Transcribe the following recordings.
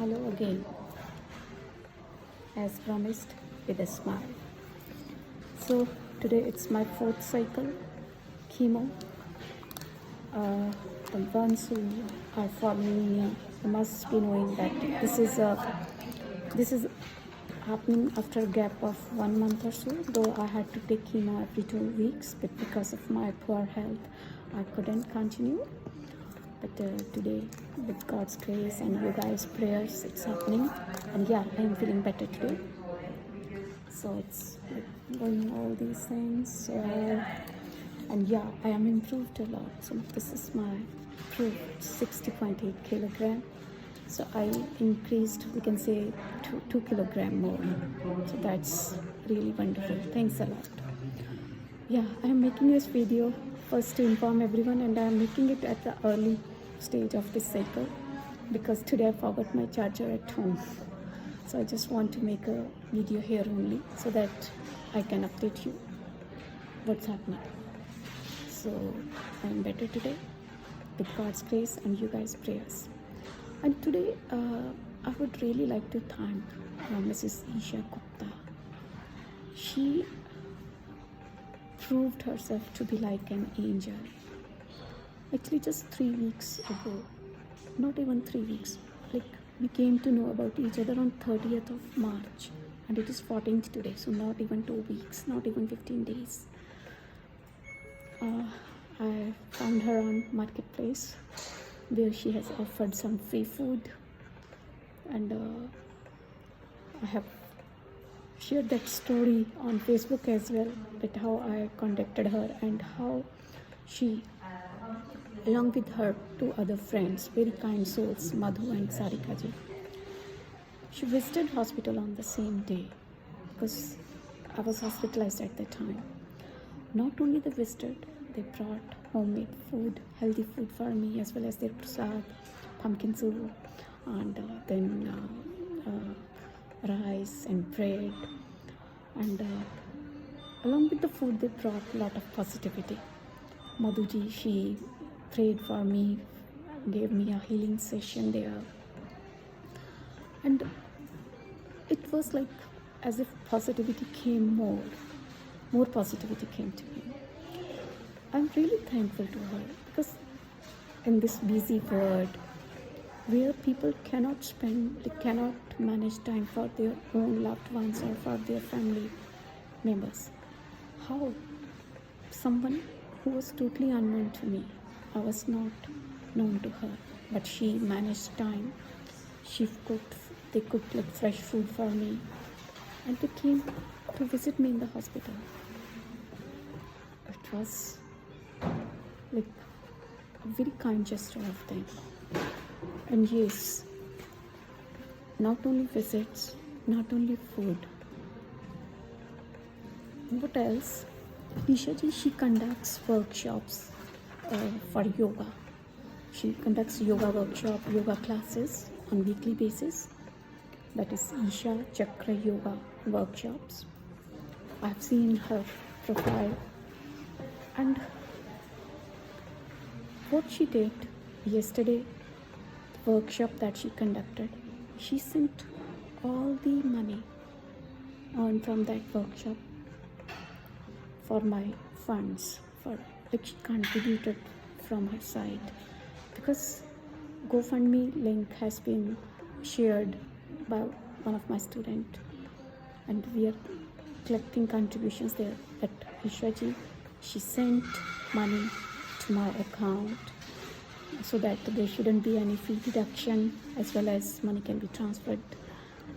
Hello again, as promised, with a smile. So today it's my fourth cycle chemo. The ones who are following me must be knowing that this is happening after a gap of 1 month or so. Though I had to take chemo every 2 weeks, but because of my poor health, I couldn't continue. But today, with God's grace and you guys' prayers, it's happening. And yeah, I'm feeling better today. So it's going all these things. And yeah, I am improved a lot. So this is my proof, 60.8 kilogram. So I increased, we can say, 2 kilogram more. So that's really wonderful. Thanks a lot. Yeah, I'm making this video first to inform everyone, and I'm making it at the early stage of this cycle because today I forgot my charger at home. So I just want to make a video here only so that I can update you what's happening. So I'm better today with God's grace and you guys' prayers. And today I would really like to thank Mrs Eesha Gupta. She proved herself to be like an angel. Actually, just 3 weeks ago, not even 3 weeks, like we came to know about each other on 30th of March, and it is 14th today, so not even 2 weeks, not even 15 days. I found her on Marketplace, where she has offered some free food, and I have shared that story on Facebook as well, with how I contacted her and how she, along with her 2 other friends, very kind souls, Madhu and Sarika ji, she visited hospital on the same day because I was hospitalized at the time. Not only they visited, they brought homemade food, healthy food for me, as well as their prasad, pumpkin soup, and then rice and bread. And along with the food, they brought a lot of positivity. Madhuji, she prayed for me, gave me a healing session there, and it was like as if positivity came more positivity came to me. I'm really thankful to her because in this busy world where people cannot manage time for their own loved ones or for their family members, how someone who was totally unknown to me, I was not known to her, but she managed time. They cooked like fresh food for me, and they came to visit me in the hospital. It was like a very kind gesture of them. And yes, not only visits, not only food. What else? Eesha ji, she conducts workshops for yoga. She conducts yoga classes on weekly basis. That is Eesha Chakkara Yoga workshops. I've seen her profile, and what she did yesterday, the workshop that she conducted, she sent all the money earned from that workshop for my funds, for like she contributed from her side, because GoFundMe link has been shared by one of my students, and we are collecting contributions there. But Eesha ji, she sent money to my account so that there shouldn't be any fee deduction, as well as money can be transferred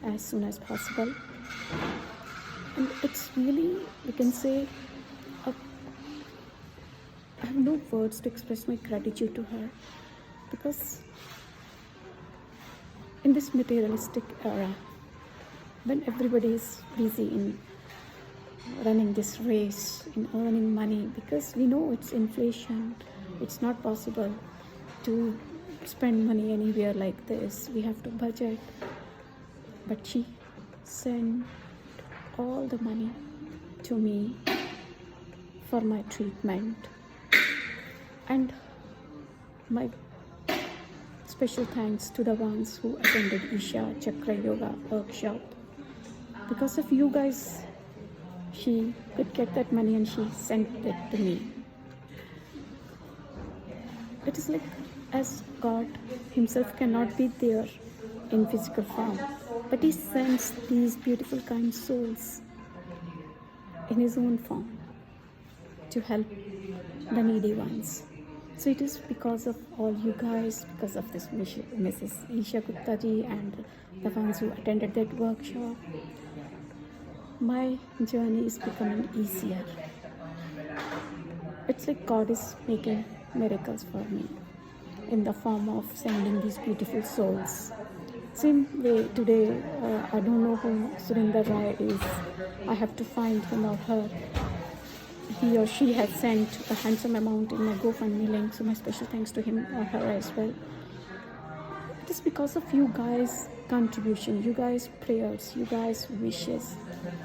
as soon as possible. And it's really, we can say, I have no words to express my gratitude to her, because in this materialistic era, when everybody is busy in running this race, in earning money, because we know it's inflation, it's not possible to spend money anywhere like this, we have to budget. But she sent all the money to me for my treatment, and my special thanks to the ones who attended Isha Chakra Yoga workshop. Because of you guys, she could get that money and she sent it to me. It is like as God Himself cannot be there in physical form, but He sends these beautiful, kind souls in His own form to help the needy ones. So it is because of all you guys, because of this Mrs Eesha Gupta ji and the ones who attended that workshop, my journey is becoming easier. It's like God is making miracles for me in the form of sending these beautiful souls. Same way today, I don't know who Surinder Rai is. I have to find him or her. He or she has sent a handsome amount in my GoFundMe link, so my special thanks to him or her as well. It is because of you guys' contribution, you guys' prayers, you guys' wishes,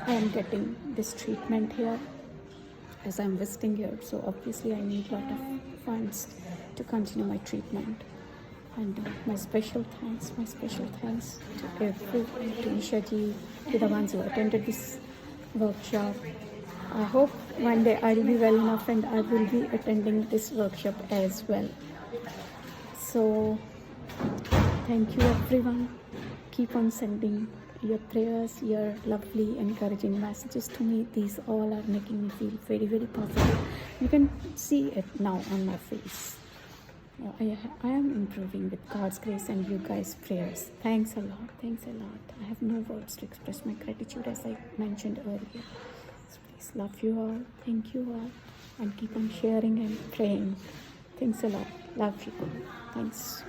I am getting this treatment here as I'm visiting here. So obviously I need a lot of funds to continue my treatment. And my special thanks to everyone, to Isha ji, to the ones who attended this workshop. I hope one day I will be well enough and I will be attending this workshop as well. So thank you everyone. Keep on sending your prayers, your lovely encouraging messages to me. These all are making me feel very, very positive. You can see it now on my face. I am improving with God's grace and you guys' prayers. Thanks a lot. I have no words to express my gratitude as I mentioned earlier. So please love you all. Thank you all. And keep on sharing and praying. Thanks a lot. Love you all. Thanks.